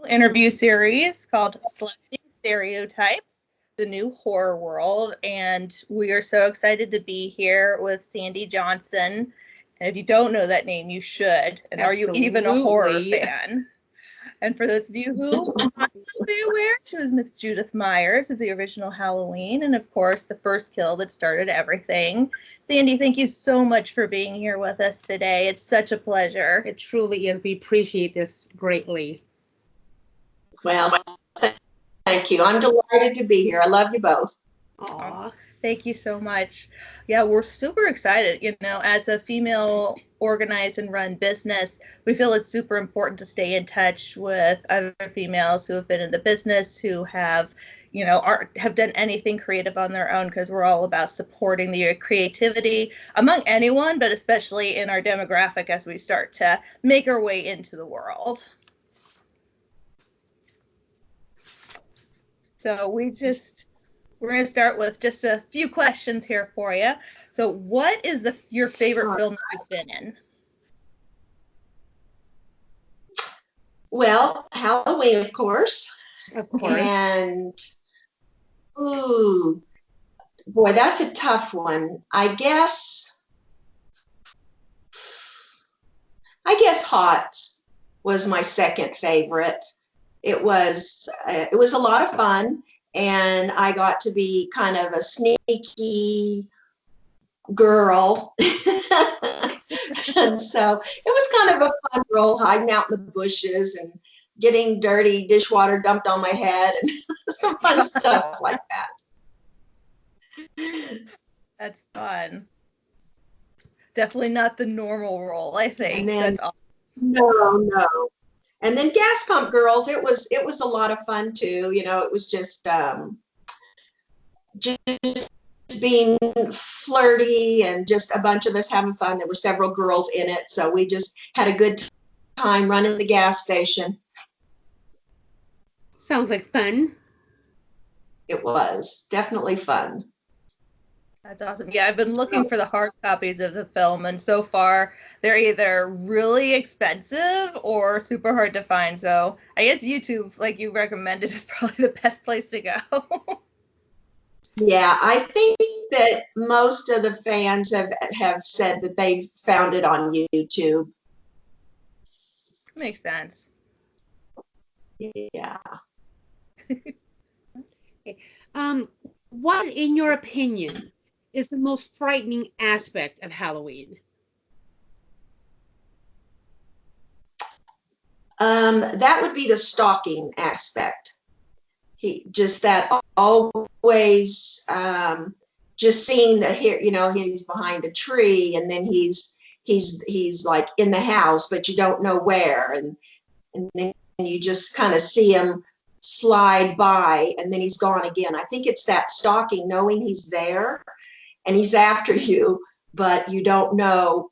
interview series called Selecting Stereotypes, the New Horror World. And we are so excited to be here with Sandy Johnson. And if you don't know that name, you should. And are you even a horror fan? And for those of you who might not be aware, she was Miss Judith Myers of the original Halloween, and of course, the first kill that started everything. Sandy, thank you so much for being here with us today. It's such a pleasure. It truly is. We appreciate this greatly. Well, thank you. I'm delighted to be here. I love you both. Aww. Thank you so much. Yeah, we're super excited. You know, as a female organized and run business, we feel it's super important to stay in touch with other females who have been in the business, who have, have done anything creative on their own, because we're all about supporting the creativity among anyone, but especially in our demographic as we start to make our way into the world. So we're going to start with just a few questions here for you. So what is your favorite film that you've been in? Well, Halloween, of course. Of course. And, ooh, boy, that's a tough one. I guess Hot was my second favorite. It was a lot of fun. And I got to be kind of a sneaky girl. And so it was kind of a fun role, hiding out in the bushes and getting dirty dishwater dumped on my head and some fun stuff like that. That's fun. Definitely not the normal role, I think. Then, that's awesome. No. And then Gas Pump Girls, it was a lot of fun too. You know, it was just being flirty and just a bunch of us having fun. There were several girls in it, so we just had a good time running the gas station. Sounds like fun. It was definitely fun. That's awesome. Yeah, I've been looking for the hard copies of the film, and so far they're either really expensive or super hard to find. So I guess YouTube, like you recommended, is probably the best place to go. Yeah, I think that most of the fans have said that they've found it on YouTube. Makes sense. Yeah. Okay. What, in your opinion, is the most frightening aspect of Halloween? That would be the stalking aspect. Just that always just seeing the hair, you know, he's behind a tree and then he's like in the house, but you don't know where, and then you just kind of see him slide by and then he's gone again. I think it's that stalking, knowing he's there and he's after you, but you don't know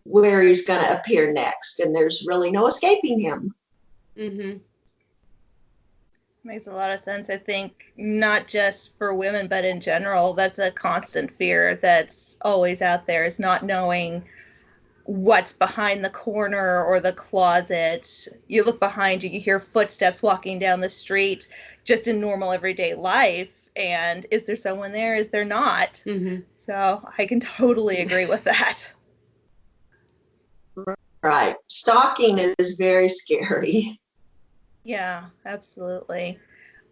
where he's going to appear next, and there's really no escaping him. Mm-hmm. Makes a lot of sense. I think not just for women, but in general, that's a constant fear that's always out there, is not knowing what's behind the corner or the closet. You look behind you, you hear footsteps walking down the street just in normal everyday life. And is there someone there? Is there not? Mm-hmm. So I can totally agree with that. Right. Stalking is very scary. Yeah, absolutely.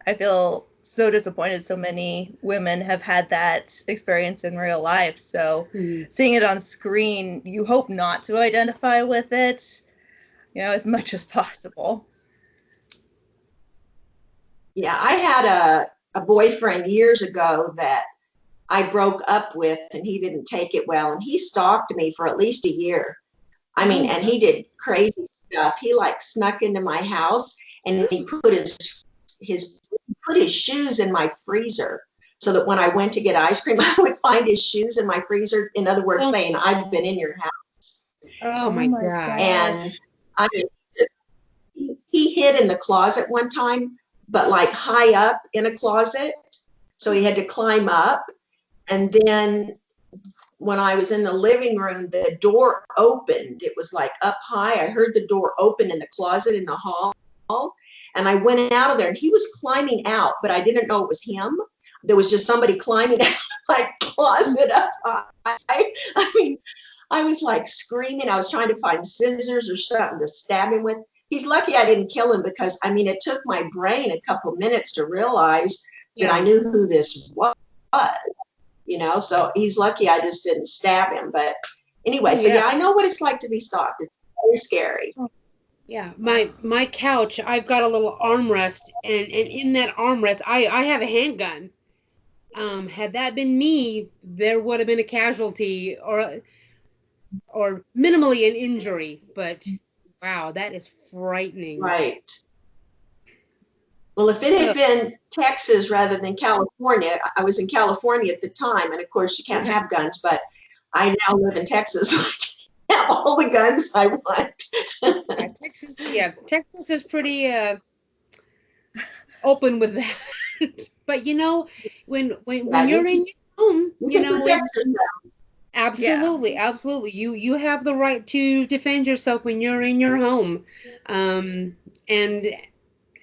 I feel so disappointed so many women have had that experience in real life. So seeing it on screen, you hope not to identify with it, you know, as much as possible. Yeah, I had a boyfriend years ago that I broke up with, and he didn't take it well, and he stalked me for at least a year. I mean, and he did crazy stuff. He like snuck into my house and he put his shoes in my freezer so that when I went to get ice cream, I would find his shoes in my freezer. In other words, saying, I've been in your house. Oh my God. And I mean, he hid in the closet one time, but like high up in a closet. So he had to climb up. And then when I was in the living room, the door opened. It was like up high. I heard the door open in the closet in the hall. And I went out of there, and he was climbing out, but I didn't know it was him. There was just somebody climbing out of my closet up high. I mean, I was like screaming. I was trying to find scissors or something to stab him with. He's lucky I didn't kill him, because I mean, it took my brain a couple minutes to realize that I knew who this was, so he's lucky I just didn't stab him. But anyway, so yeah, I know what it's like to be stalked. It's very scary. Yeah, my couch, I've got a little armrest, and in that armrest, I have a handgun. Had that been me, there would have been a casualty or minimally an injury. But wow, that is frightening. Right. Well, if it had been Texas rather than California, I was in California at the time, and of course you can't have guns, but I now live in Texas. I have all the guns I want. Texas is pretty open with that. But when you're in your home, absolutely, you have the right to defend yourself when you're in your home, and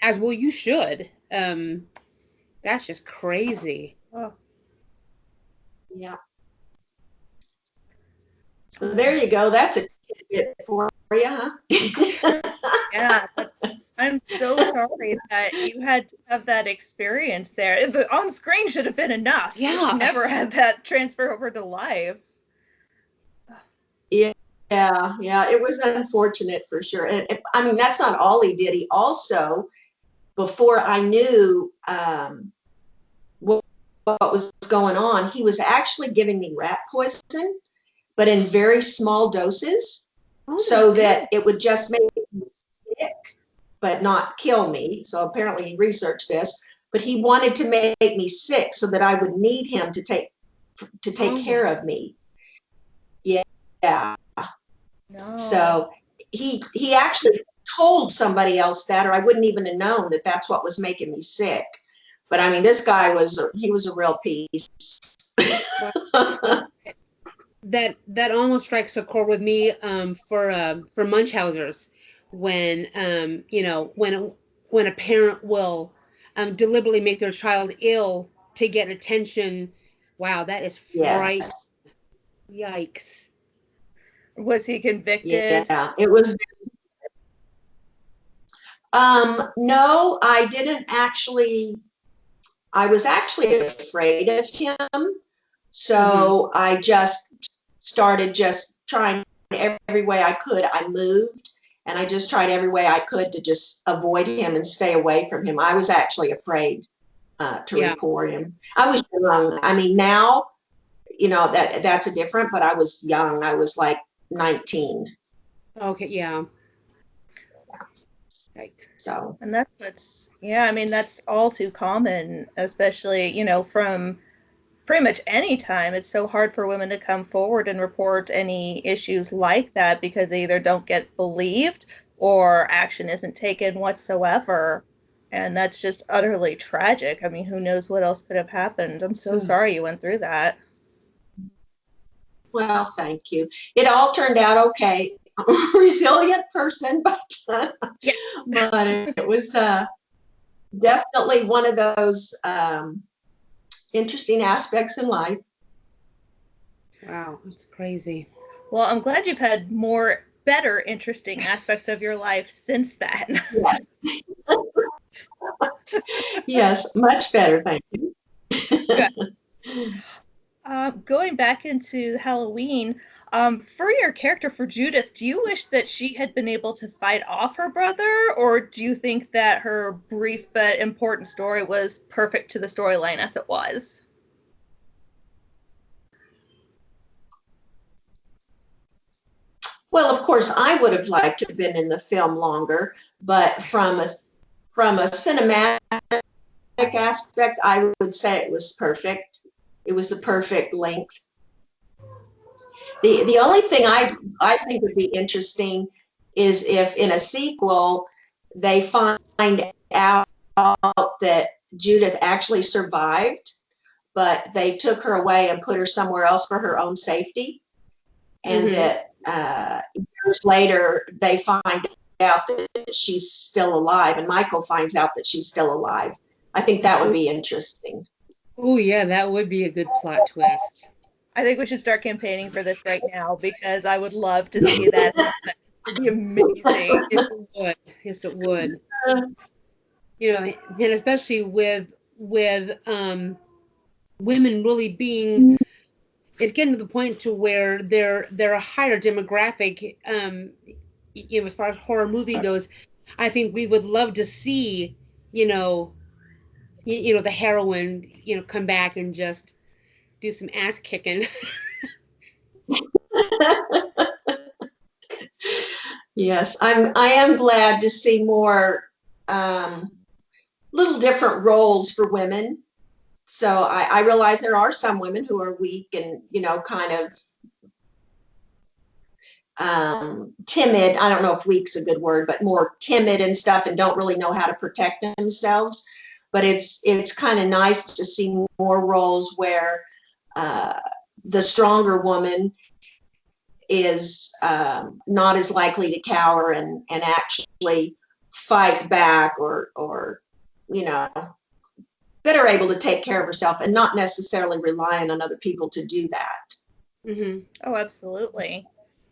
as well you should. That's just crazy. Oh. Yeah. So there you go. That's a tidbit for you, huh? Yeah, I'm so sorry that you had to have that experience there. The on screen should have been enough. Yeah. You should never had that transfer over to live. Yeah, it was unfortunate for sure. And I mean, that's not all he did. He also, before I knew what was going on, he was actually giving me rat poison, but in very small doses, so that it would just make me sick, but not kill me. So apparently he researched this, but he wanted to make me sick so that I would need him to take care of me. Yeah. No. So he actually told somebody else that, or I wouldn't even have known that that's what was making me sick. But I mean, this guy was a real piece. That almost strikes a chord with me for Munchausen's, when when a parent will deliberately make their child ill to get attention. Wow, that is frightening. Yes. Yikes. Was he convicted? Yeah, it was. No, I didn't actually. I was actually afraid of him, so I just started trying every way I could. I moved, and I just tried every way I could to just avoid him and stay away from him. I was actually afraid to report him. I was young. I mean, now, that's a different, but I was young. I was like 19. Okay, yeah. Right. So. And that's all too common, especially, from pretty much any time. It's so hard for women to come forward and report any issues like that because they either don't get believed or action isn't taken whatsoever. And that's just utterly tragic. I mean, who knows what else could have happened? I'm so sorry you went through that. Well, thank you. It all turned out okay. I'm a resilient person, but it was definitely one of those interesting aspects in life. Wow, that's crazy. Well, I'm glad you've had better, interesting aspects of your life since then. Yes. Yes, much better, thank you. Going back into Halloween, for your character, for Judith, do you wish that she had been able to fight off her brother, or do you think that her brief but important story was perfect to the storyline as it was? Well, of course, I would have liked to have been in the film longer, but from a cinematic aspect, I would say it was perfect. It was the perfect length. The only thing I think would be interesting is if in a sequel they find out that Judith actually survived, but they took her away and put her somewhere else for her own safety, and that years later they find out that she's still alive, and Michael finds out that she's still alive. I think that would be interesting. Oh yeah, that would be a good plot twist. I think we should start campaigning for this right now because I would love to see that happen. It'd be amazing. Yes, it would. Yes, it would. You know, and especially with women really being, it's getting to the point to where they're a higher demographic. You know, as far as horror movie goes, I think we would love to see, you know, you know, the heroine, you know, come back and just do some ass kicking. Yes, I am glad to see more little different roles for women. So I realize there are some women who are weak and, you know, kind of timid. I don't know if weak's a good word, but more timid and stuff, and don't really know how to protect themselves. But it's kind of nice to see more roles where the stronger woman is not as likely to cower and actually fight back, or you know, that are able to take care of herself and not necessarily relying on other people to do that. Mm-hmm. Oh, absolutely.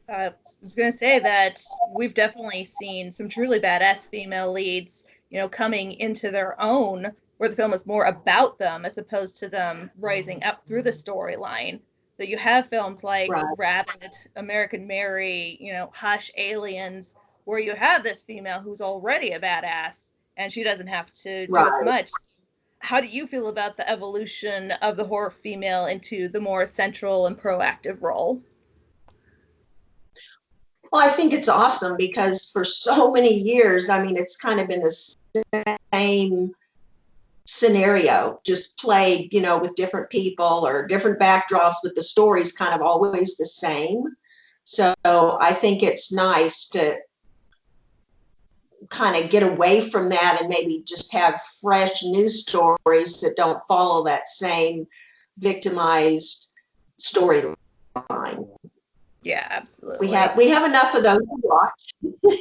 I was going to say that we've definitely seen some truly badass female leads, you know, coming into their own, where the film is more about them as opposed to them rising up through the storyline. So you have films like Right. Rabid, American Mary, you know, Hush, Aliens, where you have this female who's already a badass and she doesn't have to do as Right. much. How do you feel about the evolution of the horror female into the more central and proactive role? Well, I think it's awesome because for so many years, I mean, it's kind of been the same scenario, just played, you know, with different people or different backdrops, but the story's kind of always the same. So I think it's nice to kind of get away from that and maybe just have fresh new stories that don't follow that same victimized storyline. Yeah, absolutely. We have enough of those to watch,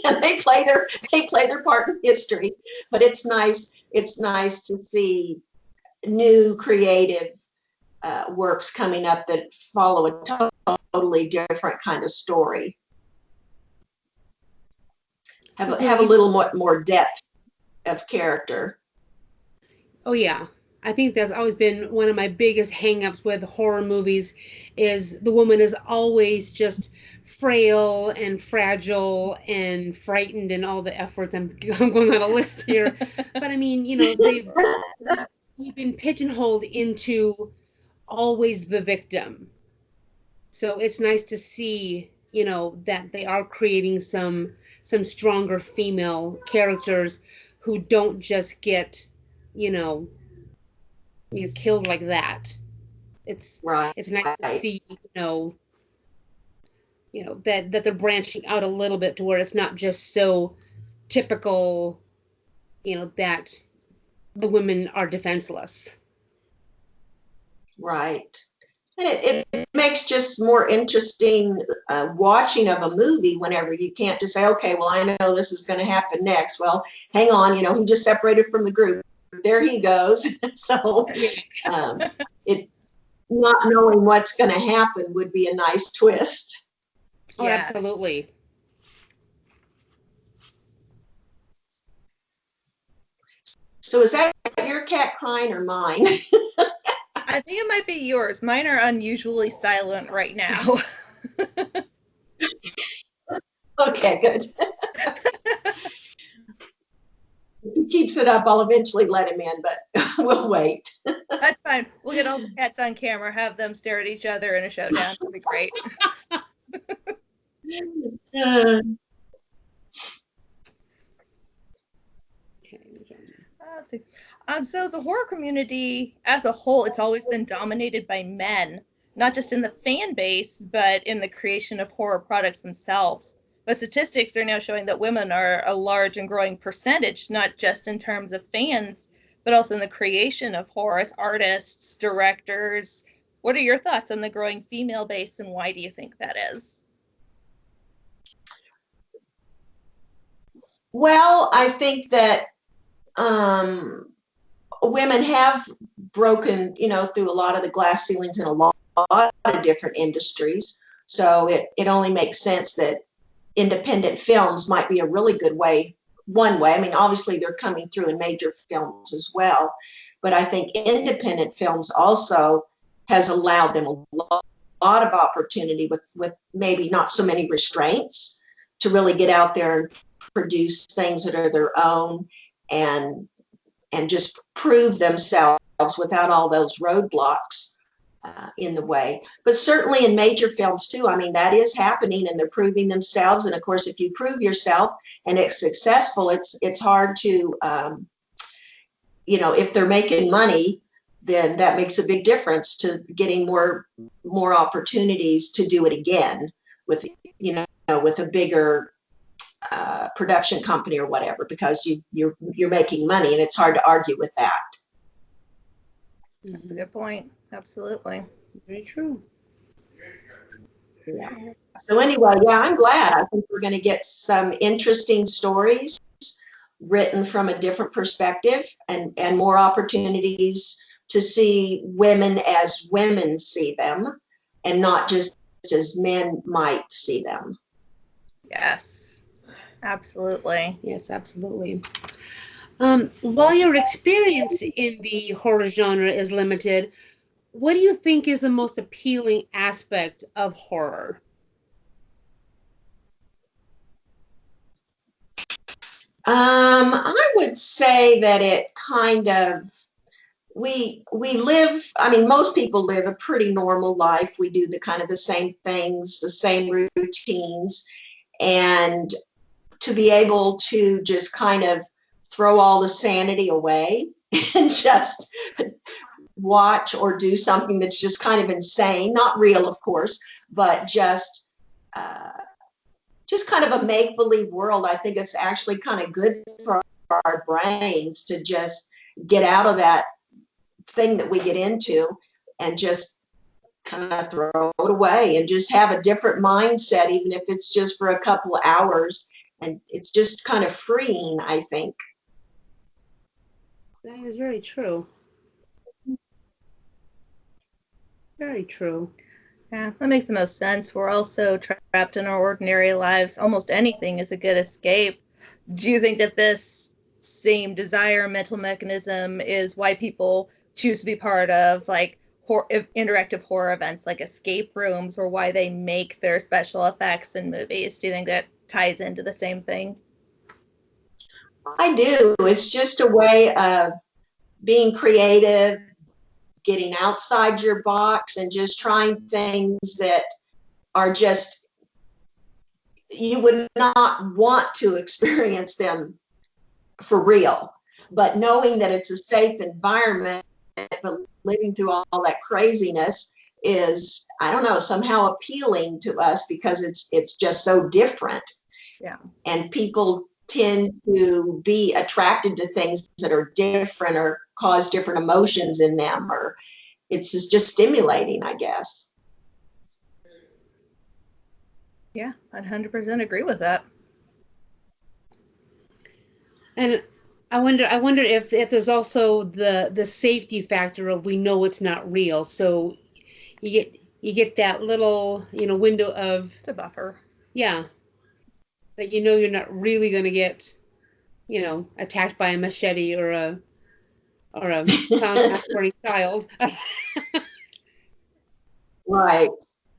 and they play their part in history. But it's nice to see new creative works coming up that follow a totally different kind of story. Have a little more depth of character. Oh yeah. I think that's always been one of my biggest hangups with horror movies is the woman is always just frail and fragile and frightened and all the F words. I'm going on a list here. But I mean, you know, we've been pigeonholed into always the victim. So it's nice to see, you know, that they are creating some stronger female characters who don't just get, you know, killed like that. It's Right. it's nice to see, that they're branching out a little bit to where it's not just so typical, that the women are defenseless. Right. And it makes just more interesting watching of a movie whenever you can't just say, okay, well, I know this is going to happen next. Well, hang on, he just separated from the group. There he goes. So it not knowing what's going to happen would be a nice twist. Oh, yes. Absolutely. So is that your cat crying or mine? I think it might be yours. Mine are unusually silent right now. Okay, good. If he keeps it up, I'll eventually let him in, but we'll wait. That's fine. We'll get all the cats on camera, have them stare at each other in a showdown. It'll be great. Let's see. So the horror community as a whole, it's always been dominated by men, not just in the fan base, but in the creation of horror products themselves. But statistics are now showing that women are a large and growing percentage, not just in terms of fans, but also in the creation of horror as artists, directors. What are your thoughts on the growing female base, and why do you think that is? Well, I think that women have broken, through a lot of the glass ceilings in a lot of different industries. So it only makes sense that independent films might be a really good way, one way. I mean, obviously they're coming through in major films as well, but I think independent films also has allowed them a lot of opportunity with maybe not so many restraints to really get out there and produce things that are their own and just prove themselves without all those roadblocks in the way. But certainly in major films too, I mean, that is happening and they're proving themselves. And of course, if you prove yourself and it's successful, it's hard to, if they're making money, then that makes a big difference to getting more opportunities to do it again with, with a bigger production company or whatever, because you're making money and it's hard to argue with that. That's a good point. Absolutely. Very true. Yeah. So anyway, yeah, I'm glad. I think we're going to get some interesting stories written from a different perspective and more opportunities to see women as women see them and not just as men might see them. Yes, absolutely. Yes, absolutely. While your experience in the horror genre is limited, what do you think is the most appealing aspect of horror? I would say that it kind of we live, I mean, most people live a pretty normal life. We do the kind of the same things, the same routines, and to be able to just kind of throw all the sanity away and just watch or do something that's just kind of insane, not real, of course, but just kind of a make-believe world. I think it's actually kind of good for our brains to just get out of that thing that we get into and just kind of throw it away and just have a different mindset, even if it's just for a couple of hours. And it's just kind of freeing, I think. That is very true. Very true. Yeah, that makes the most sense. We're also trapped in our ordinary lives. Almost anything is a good escape. Do you think that this same desire mental mechanism is why people choose to be part of like interactive horror events like escape rooms, or why they make their special effects in movies? Do you think that ties into the same thing? I do. It's just a way of being creative, getting outside your box and just trying things that are just, you would not want to experience them for real. But knowing that it's a safe environment, but living through all that craziness is, I don't know, somehow appealing to us because it's just so different. Yeah. And people tend to be attracted to things that are different or cause different emotions in them, or it's just stimulating, I guess. Yeah, I'd 100% agree with that. And I wonder if there's also the safety factor of we know it's not real, so you get that little window of It's a buffer. Yeah, that you're not really going to get attacked by a machete or a clown mask wearing child. Right.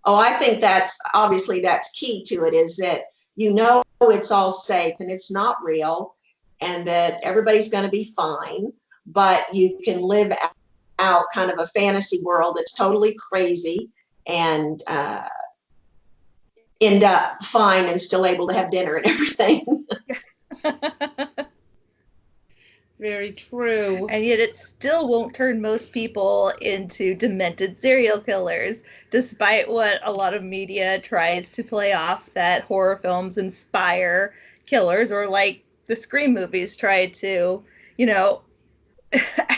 Oh, I think that's key to it, is that it's all safe and it's not real and that everybody's going to be fine, but you can live out kind of a fantasy world that's totally crazy and end up fine and still able to have dinner and everything. Very true. And yet it still won't turn most people into demented serial killers, despite what a lot of media tries to play off, that horror films inspire killers, or like the Scream movies try to,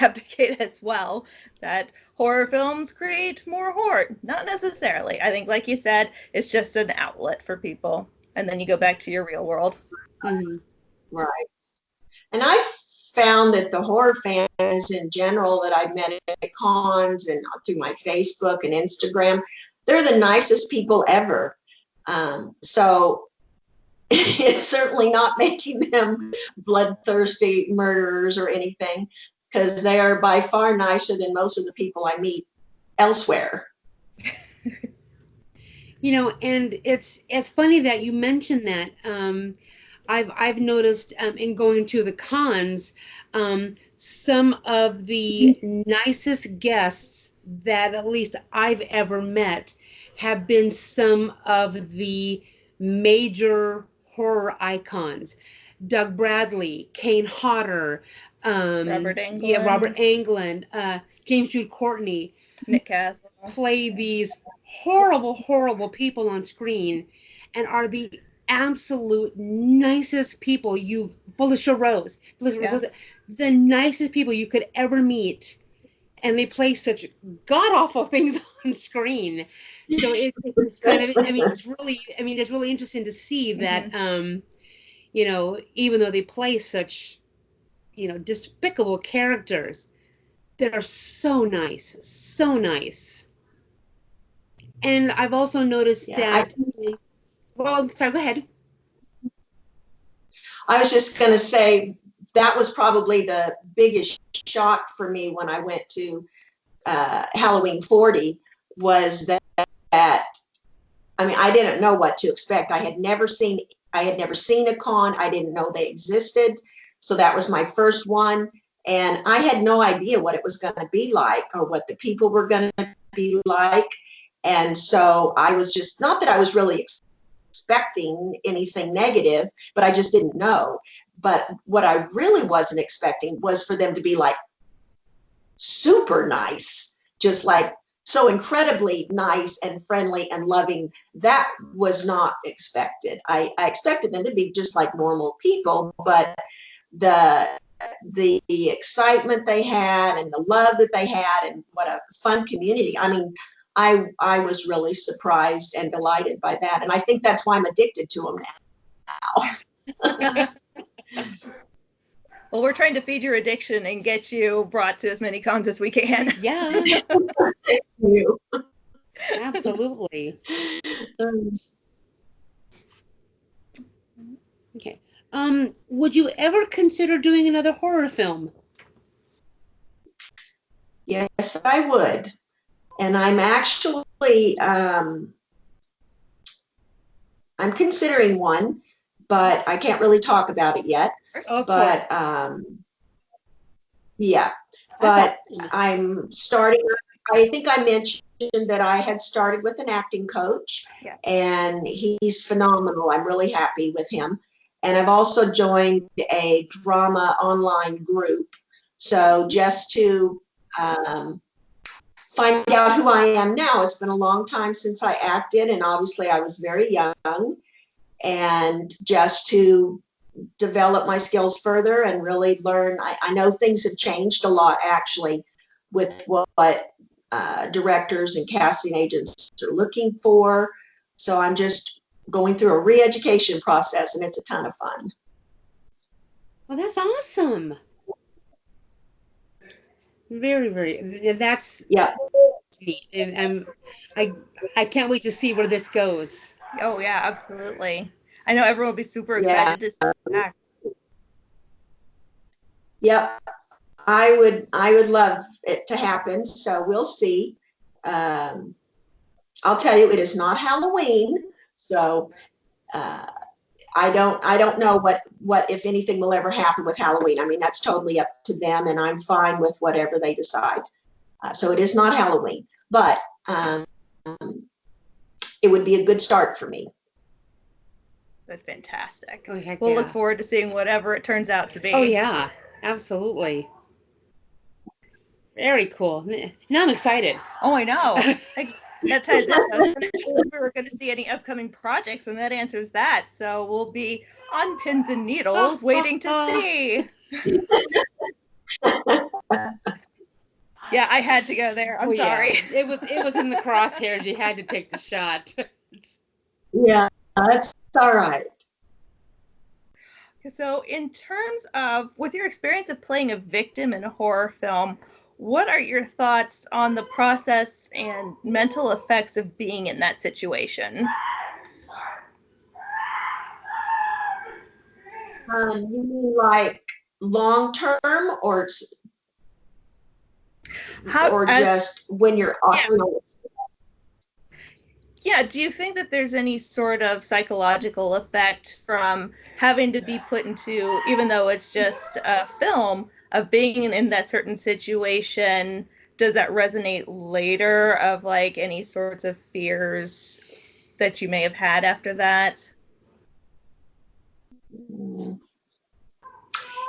abdicate as well, that horror films create more horror. Not necessarily. I think, like you said, it's just an outlet for people. And then you go back to your real world. Mm-hmm. Right. And I found that the horror fans in general that I've met at cons and through my Facebook and Instagram, they're the nicest people ever. So it's certainly not making them bloodthirsty murderers or anything, because they are by far nicer than most of the people I meet elsewhere. And it's funny that you mentioned that. I've noticed in going to the cons, some of the nicest guests that at least I've ever met have been some of the major horror icons. Doug Bradley, Kane Hodder, Robert Englund. Robert Englund, James Jude Courtney, Nick Castle. play these horrible people on screen and are the absolute nicest people. Felicia Rose, the nicest people you could ever meet, and they play such god awful things on screen. So it's kind of, it's really interesting to see that, even though they play such, despicable characters, they're so nice. And I've also noticed that. Well, I'm sorry, go ahead. I was just going to say that was probably the biggest shock for me when I went to Halloween 40, was that I didn't know what to expect. I had never seen a con. I didn't know they existed. So that was my first one. And I had no idea what it was going to be like or what the people were going to be like. And so I was just, not that I was really expecting anything negative, but I just didn't know. But what I really wasn't expecting was for them to be like super nice, just like so incredibly nice and friendly and loving. That was not expected. I expected them to be just like normal people, but the excitement they had and the love that they had, and what a fun community. I was really surprised and delighted by that. And I think that's why I'm addicted to them now. Well, we're trying to feed your addiction and get you brought to as many cons as we can. Yeah. Thank you. Absolutely. Okay. Would you ever consider doing another horror film? Yes, I would. And I'm actually, I'm considering one, but I can't really talk about it yet. But yeah, but I'm starting. I think I mentioned that I had started with an acting coach, and he's phenomenal. I'm really happy with him. And I've also joined a drama online group. So just to find out who I am now. It's been a long time since I acted, and obviously I was very young. And just to develop my skills further and really learn. I know things have changed a lot, actually, with what directors and casting agents are looking for. So I'm just going through a re-education process, and it's a ton of fun. Well, that's awesome. Very. That's neat. And I can't wait to see where this goes. Oh yeah, absolutely. I know everyone will be super excited to see it back. Yep. I would love it to happen. So we'll see. I'll tell you, it is not Halloween. So I don't know what if anything will ever happen with Halloween. I mean, that's totally up to them, and I'm fine with whatever they decide. So it is not Halloween, but it would be a good start for me. That's fantastic. Oh, heck we'll yeah. look forward to seeing whatever it turns out to be. Oh yeah, absolutely. Very cool. Now I'm excited. Oh, I know. That ties in. If we were going to see any upcoming projects, and that answers that. So we'll be on pins and needles waiting to see. Yeah, I had to go there. I'm sorry. Yeah. It was in the crosshairs. You had to take the shot. Yeah, that's all right. So, in terms of, with your experience of playing a victim in a horror film, what are your thoughts on the process and mental effects of being in that situation? You mean like long term, or just when you're on? Yeah, do you think that there's any sort of psychological effect from having to be put into, even though it's just a film, of being in that certain situation? Does that resonate later of like any sorts of fears that you may have had after that?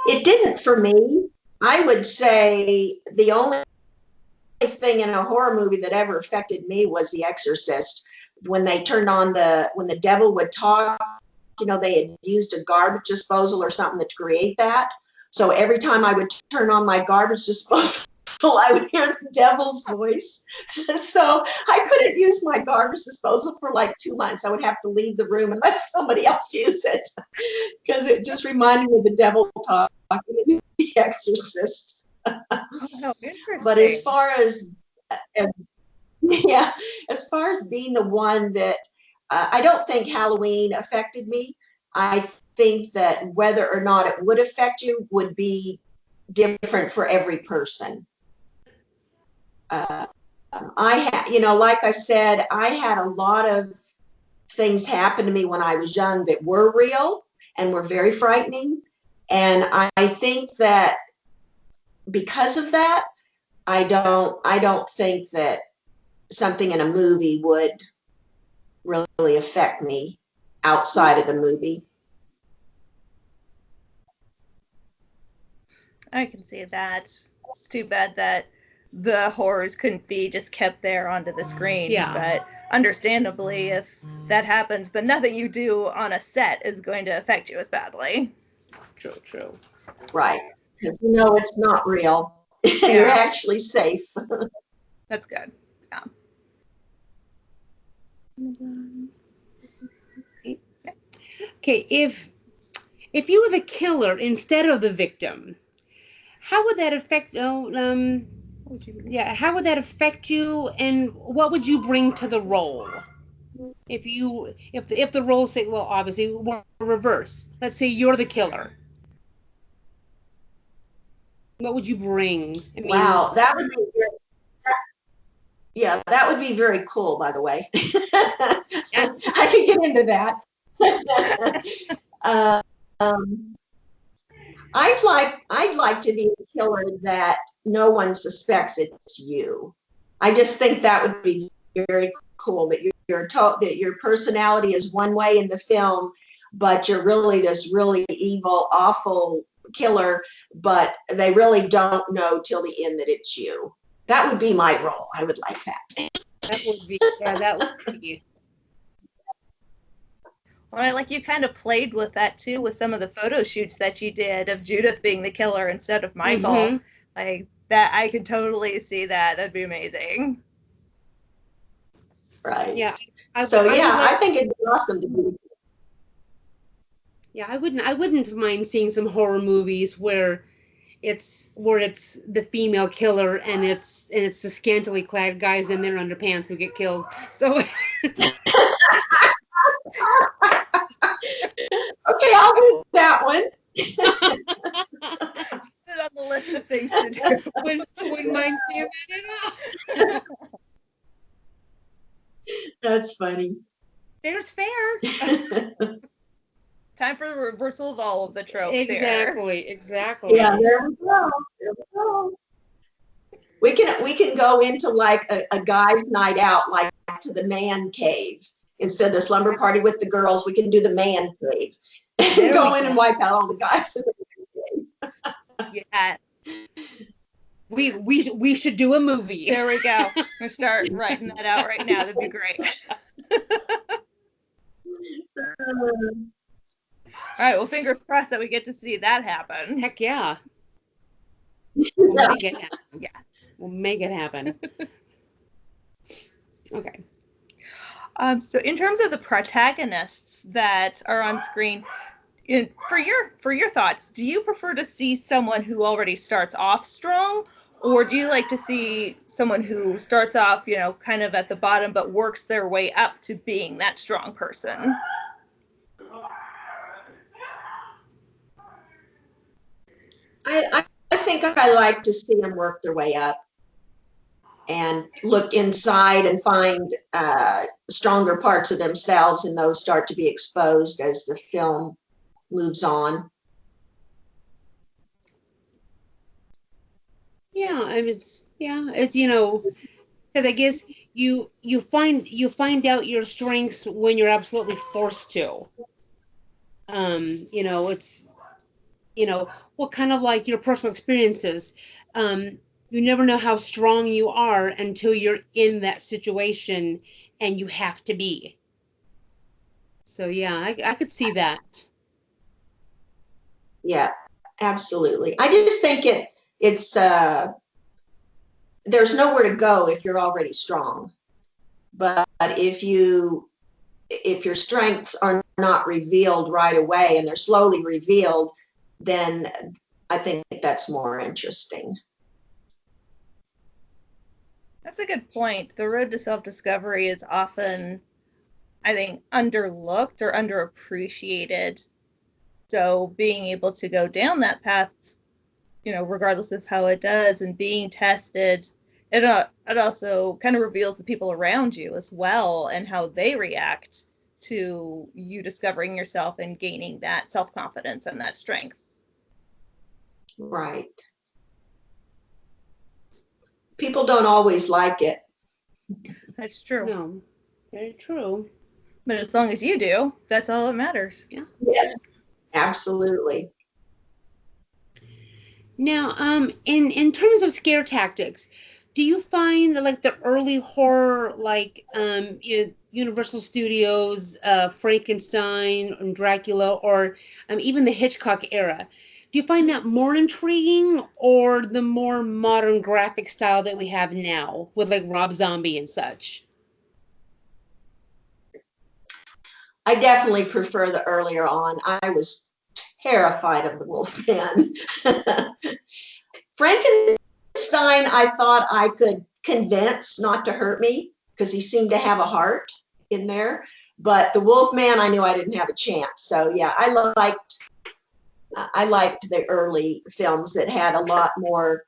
It didn't for me. I would say the only thing in a horror movie that ever affected me was The Exorcist. When they turned on when the devil would talk, they had used a garbage disposal or something to create that. So every time I would turn on my garbage disposal, I would hear the devil's voice. So I couldn't use my garbage disposal for like 2 months. I would have to leave the room and let somebody else use it because it just reminded me of the devil talking in The Exorcist. Oh, interesting. But as far as yeah, as far as being the one that I don't think Halloween affected me. I think that whether or not it would affect you would be different for every person. Like I said, I had a lot of things happen to me when I was young that were real and were very frightening. And I think that because of that, I don't think that something in a movie would really affect me outside of the movie. I can see that. It's too bad that the horrors couldn't be just kept there onto the screen. Yeah. But understandably, if that happens, then nothing you do on a set is going to affect you as badly. True. Right. Because it's not real. Yeah. You're actually safe. That's good. Yeah. Okay, if you were the killer instead of the victim, how would that affect how would that affect you, and what would you bring to the role? If the role, say, well, obviously we're reverse. Let's say you're the killer. What would you bring? Wow, that would be very, that would be very cool, by the way. I could get into that. I'd like to be a killer that no one suspects it's you. I just think that would be very cool, that that your personality is one way in the film, but you're really this really evil, awful killer, but they really don't know till the end that it's you. That would be my role. I would like that. That would be. Well, like you kind of played with that too, with some of the photo shoots that you did of Judith being the killer instead of Michael. Mm-hmm. Like that, I could totally see that. That'd be amazing. Right. Yeah. I think it'd be awesome to be. Yeah, I wouldn't mind seeing some horror movies where it's the female killer and it's the scantily clad guys in their underpants who get killed. So okay, I'll do that one. Put it on the list of things to do. Wouldn't mind seeing that at all. That's funny. Fair's fair. Time for the reversal of all of the tropes. Exactly. Yeah, there we go. We can go into like a guy's night out, like to the man cave. Instead of the slumber party with the girls, we can do the man cave. Go in and wipe out all the guys in the man cave. Yes. We should do a movie. There we go. We'll start writing that out right now. That'd be great. All right. Well, fingers crossed that we get to see that happen. Heck yeah. We'll make it happen. Yeah. We'll make it happen. Okay. So in terms of the protagonists that are on screen, For your thoughts, do you prefer to see someone who already starts off strong, or do you like to see someone who starts off, you know, kind of at the bottom but works their way up to being that strong person? I think I like to see them work their way up and look inside and find stronger parts of themselves, and those start to be exposed as the film moves on. Yeah, I mean, it's you know, because I guess you find out your strengths when you're absolutely forced to. You know, it's you know what kind of like your personal experiences. You never know how strong you are until you're in that situation and you have to be. So yeah, I could see that. Yeah, absolutely. I just think it's there's nowhere to go if you're already strong. But if your strengths are not revealed right away and they're slowly revealed, then I think that's more interesting. That's a good point. The road to self-discovery is often, I think, underlooked or underappreciated. So being able to go down that path, you know, regardless of how it does, and being tested, it also kind of reveals the people around you as well and how they react to you discovering yourself and gaining that self-confidence and that strength. Right. People don't always like it. That's true. No, very true. But as long as you do, that's all that matters. Yeah. Yes, absolutely. Now, in terms of scare tactics, do you find that like the early horror, like Universal Studios, Frankenstein, and Dracula, or even the Hitchcock era, do you find that more intriguing, or the more modern graphic style that we have now with like Rob Zombie and such? I definitely prefer the earlier on. I was terrified of the Wolfman. Frankenstein, I thought I could convince not to hurt me because he seemed to have a heart in there. But the Wolfman, I knew I didn't have a chance. So yeah, I liked the early films that had a lot more,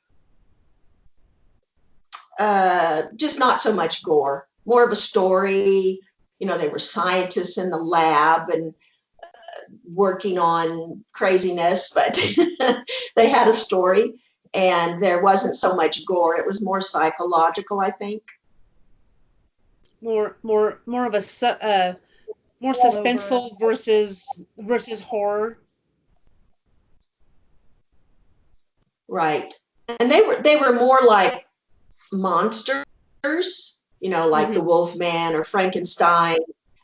just not so much gore, more of a story. You know, they were scientists in the lab and working on craziness, but they had a story and there wasn't so much gore. It was more psychological, I think. More of a more Slower. suspenseful versus horror. Right. And they were more like monsters, you know, like the Wolfman or Frankenstein.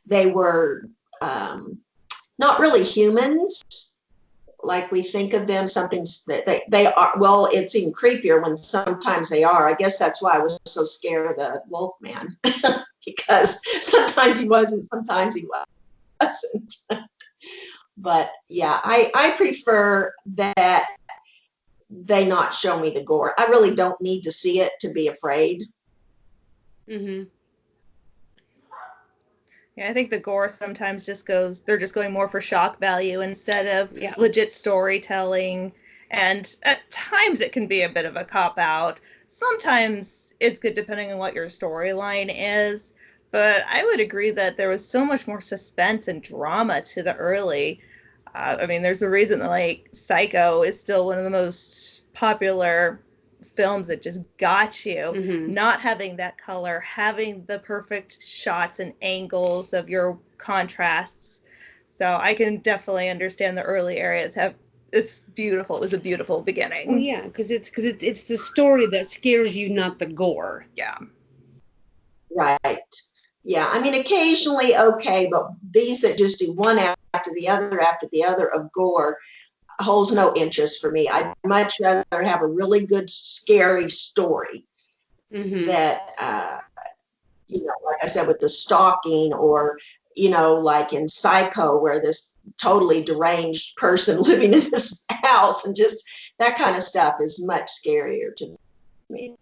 They were not really humans like we think of them. Something that they are. Well, it's even creepier when sometimes they are. I guess that's why I was so scared of the Wolfman because sometimes he wasn't, sometimes he wasn't. But yeah, I prefer that they not show me the gore. I really don't need to see it to be afraid. Mm-hmm. Yeah, I think the gore sometimes they're just going more for shock value instead of Yeah. legit storytelling. And at times it can be a bit of a cop out. Sometimes it's good depending on what your storyline is. But I would agree that there was so much more suspense and drama to the early. I mean, there's a reason that like Psycho is still one of the most popular films that just got you. Mm-hmm. Not having that color, having the perfect shots and angles of your contrasts. So I can definitely understand the early areas have. It's beautiful. It was a beautiful beginning. Well, yeah, because it's the story that scares you, not the gore. Yeah. Right. Yeah. I mean, occasionally, okay, but these that just do one after the other of gore holds no interest for me. I'd much rather have a really good, scary story Mm-hmm. that, you know, like I said, with the stalking or like in Psycho, where this totally deranged person living in this house, and just that kind of stuff is much scarier to me.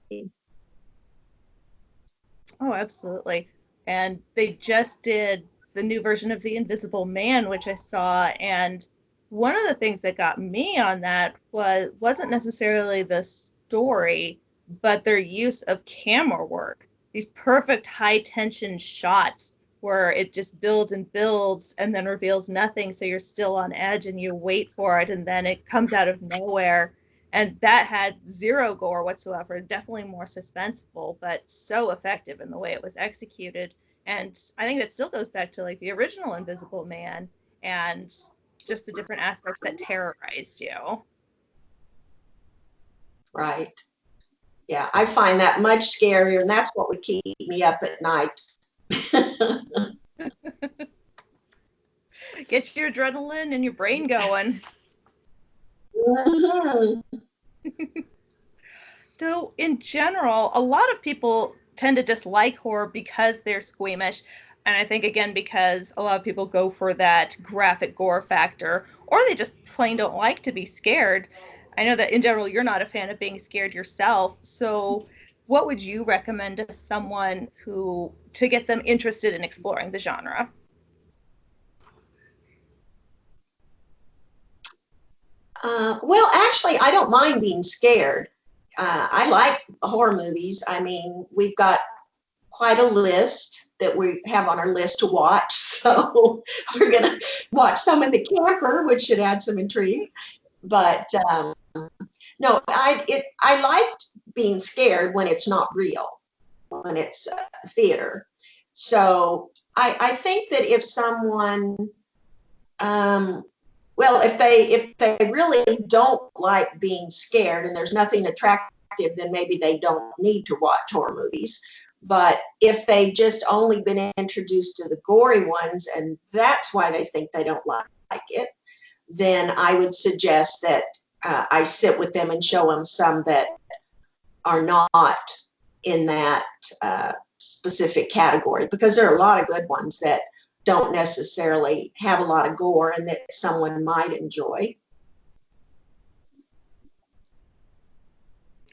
Oh, absolutely. And they just did the new version of The Invisible Man, which I saw, and one of the things that got me on that wasn't necessarily the story, but their use of camera work. These perfect high tension shots where it just builds and builds and then reveals nothing, so you're still on edge and you wait for it, and then it comes out of nowhere. And that had zero gore whatsoever, definitely more suspenseful, but so effective in the way it was executed. And I think that still goes back to like the original Invisible Man and just the different aspects that terrorized you. Right. Yeah, I find that much scarier, and that's what would keep me up at night. Get your adrenaline and your brain going. Mhm. So, in general, a lot of people tend to dislike horror because they're squeamish. And I think, again, because a lot of people go for that graphic gore factor, or they just plain don't like to be scared. I know that in general, you're not a fan of being scared yourself. So, what would you recommend to someone to get them interested in exploring the genre? Well, actually, I don't mind being scared. I like horror movies. I mean, we've got quite a list that we have on our list to watch. So we're going to watch some in the camper, which should add some intrigue. But no, I liked being scared when it's not real, when it's theater. So I think that if someone, well, if they really don't like being scared and there's nothing attractive, then maybe they don't need to watch horror movies. But if they've just only been introduced to the gory ones and that's why they think they don't like it, then I would suggest that I sit with them and show them some that are not in that specific category, because there are a lot of good ones that don't necessarily have a lot of gore and that someone might enjoy.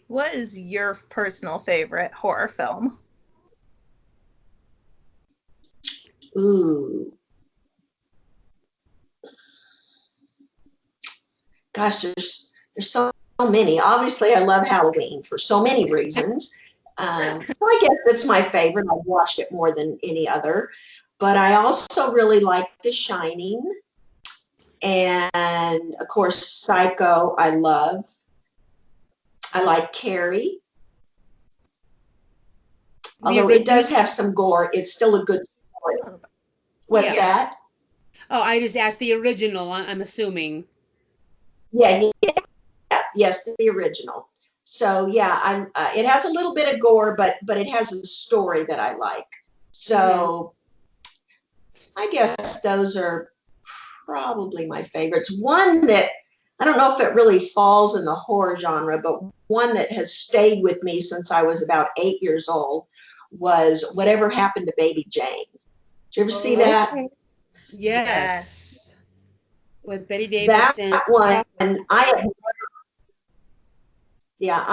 What is your personal favorite horror film? Ooh, gosh, there's so many. Obviously, I love Halloween for so many reasons. So I guess it's my favorite. I've watched it more than any other. But I also really like The Shining. And of course, Psycho, I love. I like Carrie. Although it does have some gore, it's still a good story. What's that? Oh, I just asked the original, I'm assuming. Yeah, yes, the original. So yeah, it has a little bit of gore, but it has a story that I like. So I guess those are probably my favorites. One that I don't know if it really falls in the horror genre, but one that has stayed with me since I was about 8 years old was Whatever Happened to Baby Jane. Did you ever see that? Yes. With Betty Davis. That one, and I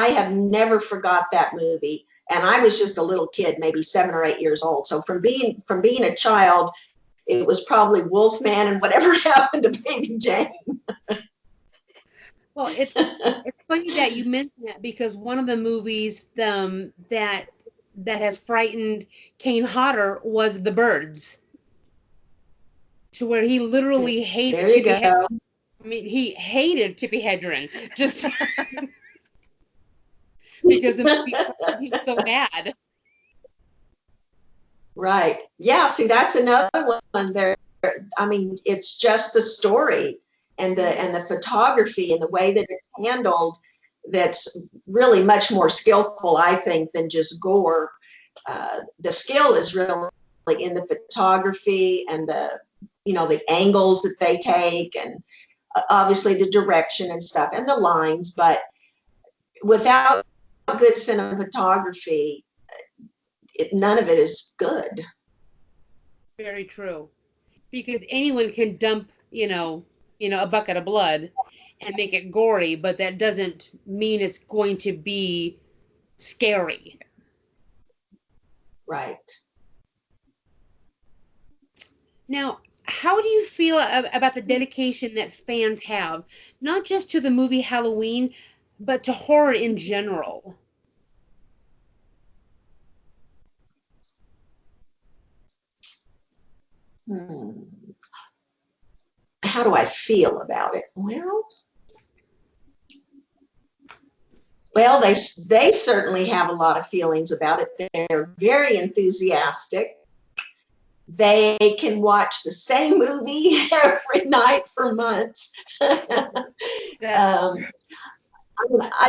have never forgot that movie. And I was just a little kid, maybe 7 or 8 years old. So from being a child, it was probably Wolfman and Whatever Happened to Baby Jane. Well, it's funny that you mentioned that, because one of the movies that has frightened Kane Hodder was The Birds, to where he literally hated there you Tippi go. Hedren. I mean, he hated Tippi Hedren just because the movie he was so bad. Right. Yeah. See, that's another one there. I mean, it's just the story and the photography and the way that it's handled that's really much more skillful, I think, than just gore. The skill is really in the photography and the angles that they take, and obviously the direction and stuff and the lines. But without good cinematography, none of it is good. Very true. because anyone can dump, a bucket of blood and make it gory, but that doesn't mean it's going to be scary. Right. Now, how do you feel about the dedication that fans have, not just to the movie Halloween, but to horror in general? How do I feel about it? Well, they certainly have a lot of feelings about it. They're very enthusiastic. They can watch the same movie every night for months. I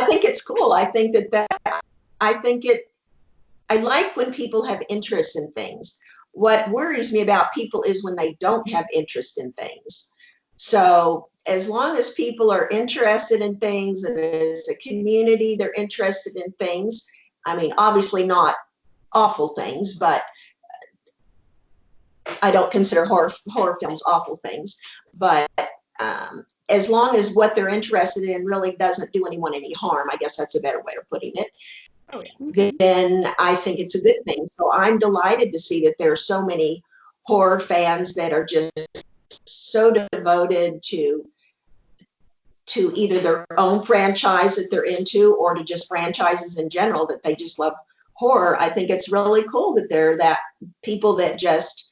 think it's cool. I like when people have interest in things. What worries me about people is when they don't have interest in things. So as long as people are interested in things and as a community, they're interested in things. I mean, obviously not awful things, but I don't consider horror films awful things. But as long as what they're interested in really doesn't do anyone any harm, I guess that's a better way of putting it. Oh, yeah. Then I think it's a good thing. So I'm delighted to see that there are so many horror fans that are just so devoted to either their own franchise that they're into or to just franchises in general, that they just love horror. I think it's really cool that there are that people that just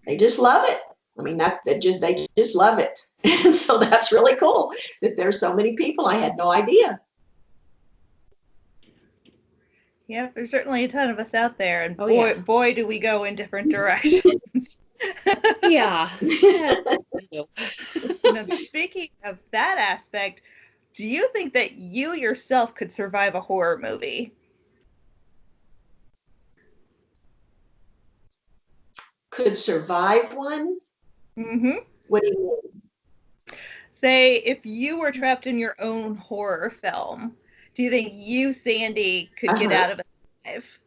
they just love it. I mean, they just love it. And so that's really cool that there's so many people. I had no idea. Yeah, there's certainly a ton of us out there, and yeah. boy, do we go in different directions. Yeah. Speaking of that aspect, do you think that you yourself could survive a horror movie? Could survive one? Mm-hmm. What do you mean? Say, if you were trapped in your own horror film, do you think you, Sandy, could get out of it alive?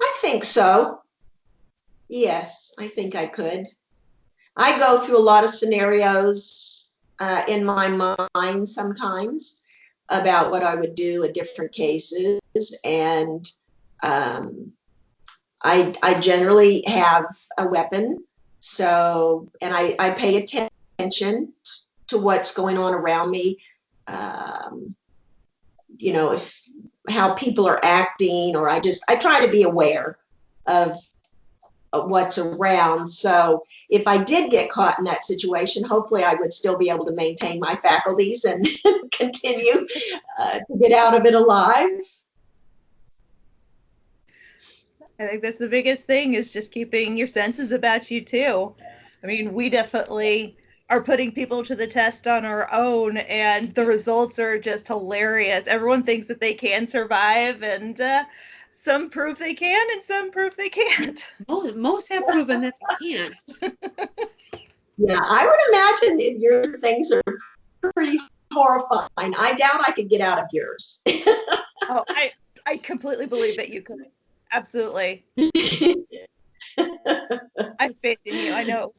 I think so. Yes, I think I could. I go through a lot of scenarios in my mind sometimes about what I would do in different cases. And I generally have a weapon. So, and I pay attention to what's going on around me. If how people are acting, or I try to be aware of what's around. So if I did get caught in that situation, hopefully I would still be able to maintain my faculties and continue to get out of it alive. I think that's the biggest thing, is just keeping your senses about you too. I mean, we definitely are putting people to the test on our own, and the results are just hilarious. Everyone thinks that they can survive, and some prove they can, and some prove they can't. Most have proven that they can't. Yeah, I would imagine that your things are pretty horrifying. I doubt I could get out of yours. Oh, I completely believe that you could. Absolutely. I have faith in you. I know.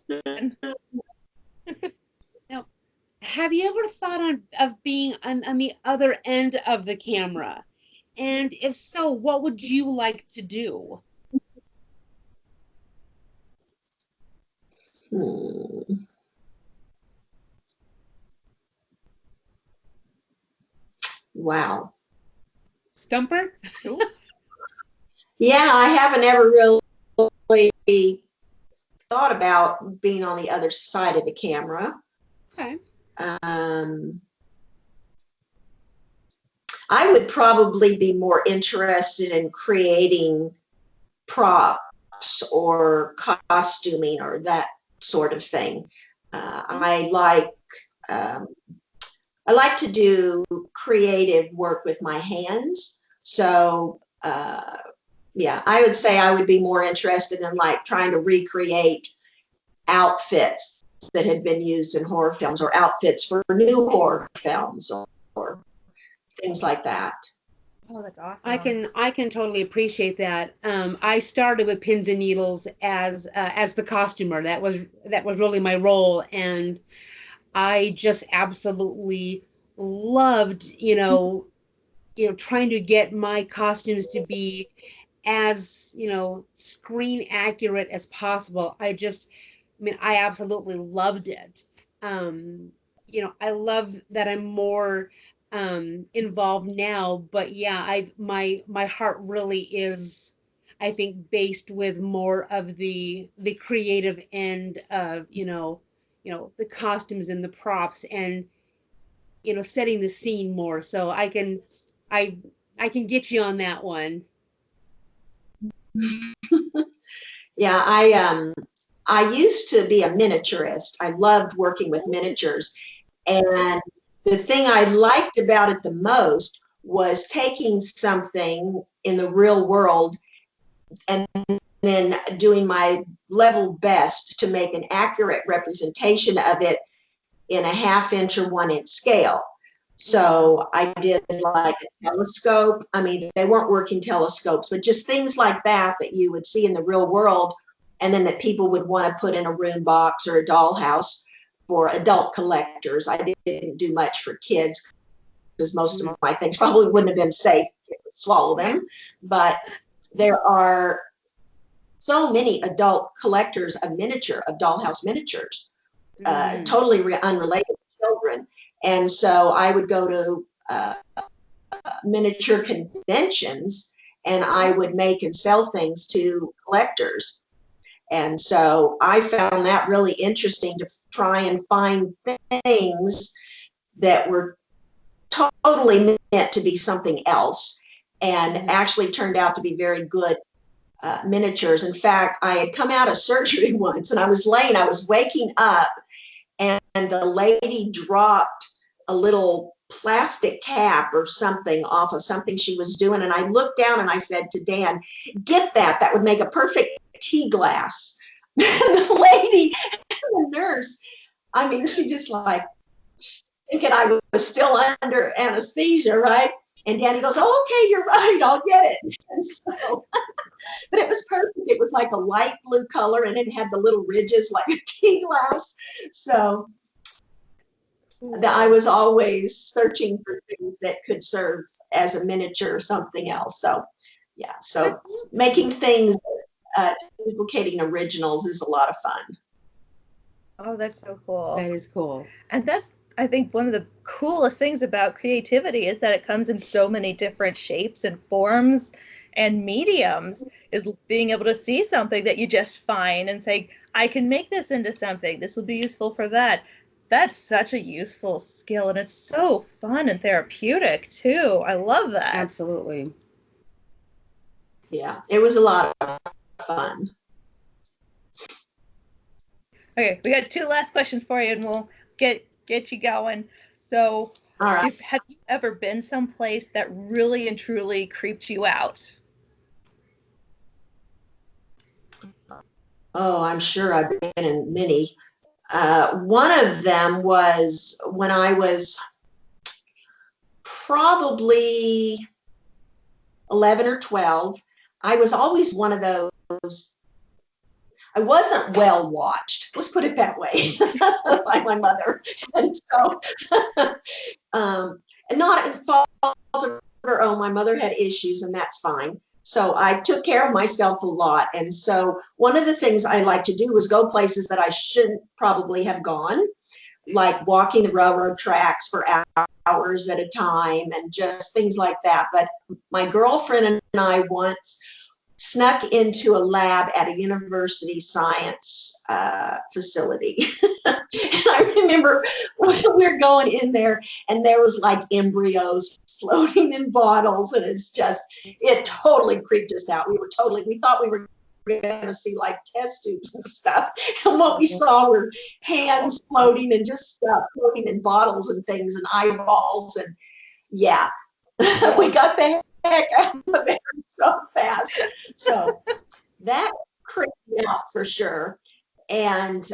Now, have you ever thought of being on the other end of the camera? And if so, what would you like to do? Wow. Stumper? Yeah, I haven't ever really thought about being on the other side of the camera. Okay. I would probably be more interested in creating props or costuming or that sort of thing. I like to do creative work with my hands. So yeah, I would say I would be more interested in like trying to recreate outfits that had been used in horror films, or outfits for new horror films, or things like that. Oh, that's awesome. I can totally appreciate that. I started with pins and needles as the costumer. That was really my role, and I just absolutely loved, trying to get my costumes to be as, screen accurate as possible. I mean, I absolutely loved it. I love that I'm more involved now, but yeah, my heart really is, I think, based with more of the creative end of, the costumes and the props and, setting the scene more. So I I can get you on that one. Yeah, I used to be a miniaturist. I loved working with miniatures. And the thing I liked about it the most was taking something in the real world and then doing my level best to make an accurate representation of it in a ½ inch or 1 inch scale. So I did like a telescope. I mean, they weren't working telescopes, but just things like that that you would see in the real world, and then that people would want to put in a room box or a dollhouse for adult collectors. I didn't do much for kids because most of my things probably wouldn't have been safe. Kids would swallow them. But there are so many adult collectors of dollhouse miniatures, totally unrelated to children. And so I would go to miniature conventions and I would make and sell things to collectors. And so I found that really interesting to try and find things that were totally meant to be something else and actually turned out to be very good miniatures. In fact, I had come out of surgery once and I was waking up, and the lady dropped a little plastic cap or something off of something she was doing. And I looked down and I said to Dan, get that. That would make a perfect tea glass. The lady, the nurse, I mean, she just like thinking I was still under anesthesia, right? And Danny goes, oh, okay, you're right, I'll get it. And so, but it was perfect. It was like a light blue color and it had the little ridges like a tea glass. So I was always searching for things that could serve as a miniature or something else. So, yeah, so making things, duplicating originals is a lot of fun. Oh, that's so cool. That is cool. And that's, I think, one of the coolest things about creativity is that it comes in so many different shapes and forms and mediums, is being able to see something that you just find and say, I can make this into something. This will be useful for that. That's such a useful skill, and it's so fun and therapeutic too. I love that. Absolutely. Yeah, it was a lot of fun. Okay, we got 2 last questions for you, and we'll get you going. So, all right. have you ever been someplace that really and truly creeped you out? Oh, I'm sure I've been in many. One of them was when I was probably 11 or 12. I was always one of those. I wasn't well watched. Let's put it that way, by my mother. And so, and not in fault of her own. My mother had issues, and that's fine. So I took care of myself a lot. And so one of the things I like to do was go places that I shouldn't probably have gone, like walking the railroad tracks for hours at a time and just things like that. But my girlfriend and I once snuck into a lab at a university science facility. And I remember we were going in there and there was like embryos floating in bottles, and it totally creeped us out. We thought we were going to see like test tubes and stuff, and what we saw were hands floating and just stuff floating in bottles and things and eyeballs, and yeah. We got the heck out of there so fast. So that creeped me out for sure. And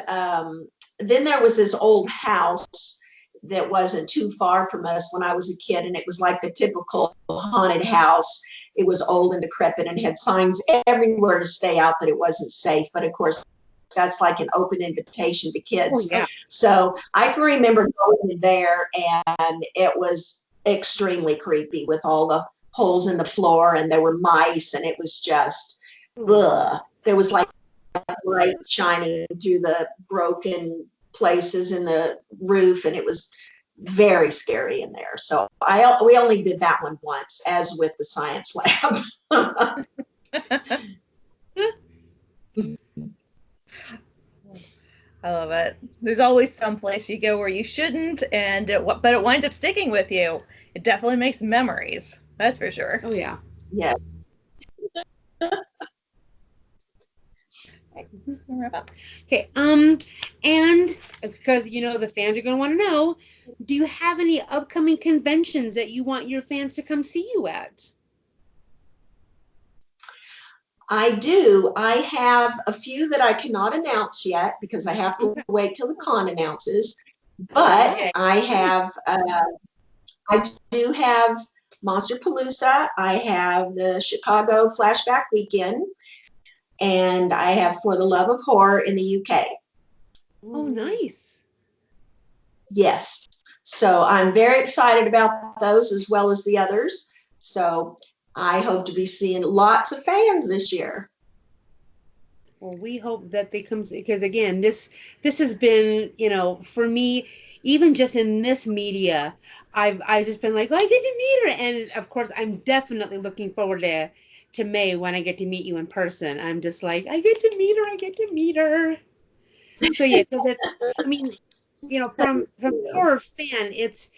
then there was this old house that wasn't too far from us when I was a kid, and it was like the typical haunted house. It was old and decrepit and had signs everywhere to stay out that it wasn't safe. But of course, that's like an open invitation to kids. Oh, yeah. So I can remember going in there, and it was extremely creepy with all the holes in the floor, and there were mice, and it was just, ugh. There was like light shining through the broken places in the roof, and it was very scary in there. So we only did that one once, as with the science lab. I love it. There's always some place you go where you shouldn't, but it winds up sticking with you. It definitely makes memories. That's for sure. Oh, yeah. Yes. Okay, and because the fans are going to want to know, do you have any upcoming conventions that you want your fans to come see you at? I do. I have a few that I cannot announce yet because I have to wait till the con announces. But Okay. I do have Monsterpalooza. I have the Chicago Flashback Weekend, and I have For the Love of Horror in the UK. Oh, nice. Yes. So I'm very excited about those as well as the others. So I hope to be seeing lots of fans this year. Well, we hope that they come, because again, this has been, for me, even just in this media, I've just been like, oh, I get to meet her, and of course, I'm definitely looking forward to May when I get to meet you in person. I'm just like, I get to meet her. So yeah, so that, I mean, from horror fan, it's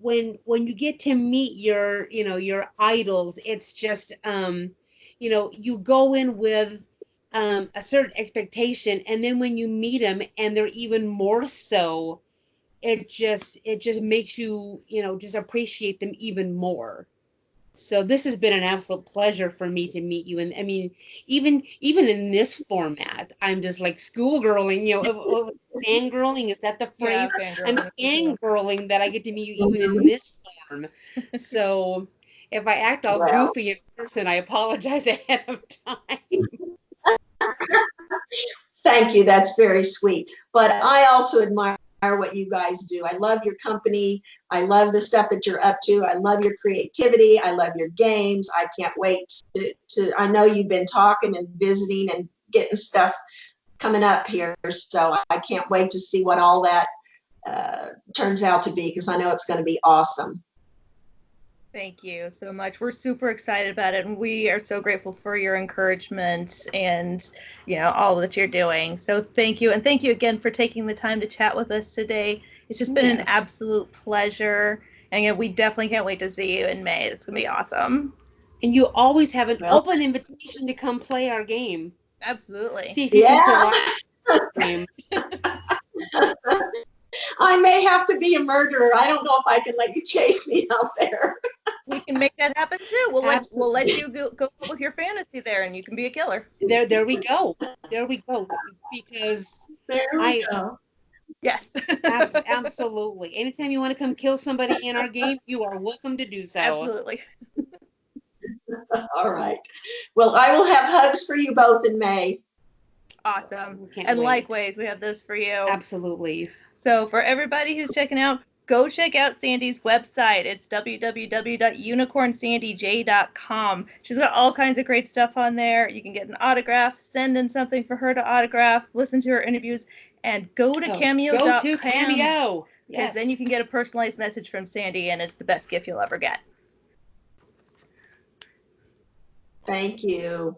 when you get to meet your idols, it's just you go in with a certain expectation, and then when you meet them and they're even more so, it just makes you just appreciate them even more. So this has been an absolute pleasure for me to meet you. And I mean, even in this format, I'm just like schoolgirling, fangirling, is that the phrase? Yeah, I'm fangirling that I get to meet you even in this form. So if I act all goofy in person, I apologize ahead of time. Thank you. That's very sweet. But I also admire what you guys do. I love your company. I love the stuff that you're up to. I love your creativity. I love your games. I can't wait to I know you've been talking and visiting and getting stuff coming up here. So I can't wait to see what all that turns out to be, because I know it's going to be awesome. Thank you so much. We're super excited about it, and we are so grateful for your encouragement and all that you're doing. So thank you, and thank you again for taking the time to chat with us today. It's just been an absolute pleasure, and we definitely can't wait to see you in May. It's gonna be awesome. And you always have an open invitation to come play our game. Absolutely. See if you can survive the game. I may have to be a murderer. I don't know if I can let you chase me out there. We can make that happen too. We'll let you go with your fantasy there, and you can be a killer. There we go. There we go. Because go. Yes. Absolutely. Anytime you want to come kill somebody in our game, you are welcome to do so. Absolutely. All right. Well, I will have hugs for you both in May. Awesome. And likewise, we have those for you. Absolutely. So for everybody who's checking out, go check out Sandy's website. It's www.unicornsandyj.com. She's got all kinds of great stuff on there. You can get an autograph, send in something for her to autograph, listen to her interviews, and go to Cameo.com. Go to Cameo. Because then you can get a personalized message from Sandy, and it's the best gift you'll ever get. Thank you.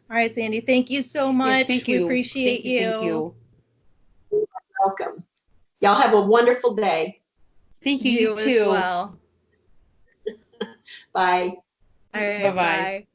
All right, Sandy, thank you so much. Yes, thank you. We appreciate you. Thank you. You're welcome. Y'all have a wonderful day. Thank you. You too. As well. Bye. All right, Bye-bye. bye.